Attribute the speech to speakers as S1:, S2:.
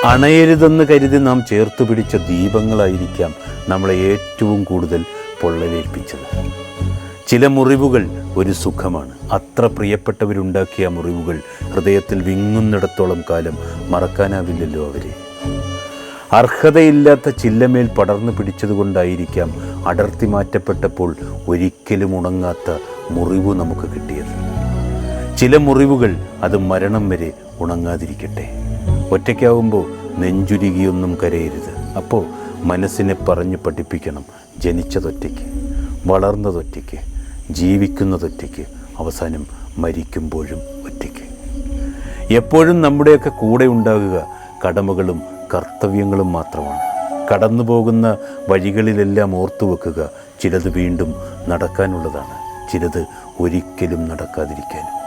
S1: അണയരുതെന്ന് കരുതി നാം ചേർത്ത് പിടിച്ച ദീപങ്ങളായിരിക്കാം നമ്മളെ ഏറ്റവും കൂടുതൽ പൊള്ളലേൽപ്പിച്ചത്. ചില മുറിവുകൾ ഒരു സുഖമാണ്. അത്ര പ്രിയപ്പെട്ടവരുണ്ടാക്കിയ മുറിവുകൾ ഹൃദയത്തിൽ വിങ്ങുന്നിടത്തോളം കാലം മറക്കാനാവില്ലല്ലോ അവരെ. അർഹതയില്ലാത്ത ചില്ലമേൽ പടർന്നു പിടിച്ചതുകൊണ്ടായിരിക്കാം അടർത്തി മാറ്റപ്പെട്ടപ്പോൾ ഒരിക്കലും ഉണങ്ങാത്ത മുറിവ് നമുക്ക് കിട്ടിയത്. ചില മുറിവുകൾ അത് മരണം വരെ ഉണങ്ങാതിരിക്കട്ടെ. ഒറ്റയ്ക്കാവുമ്പോൾ നെഞ്ചുരുകിയൊന്നും കരയരുത്. അപ്പോൾ മനസ്സിനെ പറഞ്ഞു പഠിപ്പിക്കണം, ജനിച്ചതൊറ്റയ്ക്ക്, വളർന്നതൊറ്റയ്ക്ക്, ജീവിക്കുന്നതൊറ്റയ്ക്ക്, അവസാനം മരിക്കുമ്പോഴും ഒറ്റയ്ക്ക്. എപ്പോഴും നമ്മുടെയൊക്കെ കൂടെ ഉണ്ടാകുക കടമകളും കർത്തവ്യങ്ങളും മാത്രമാണ്. കടന്നു പോകുന്ന വഴികളിലെല്ലാം ഓർത്തു വെക്കുക, ചിലത് വീണ്ടും നടക്കാനുള്ളതാണ്, ചിലത് ഒരിക്കലും നടക്കാതിരിക്കാനും.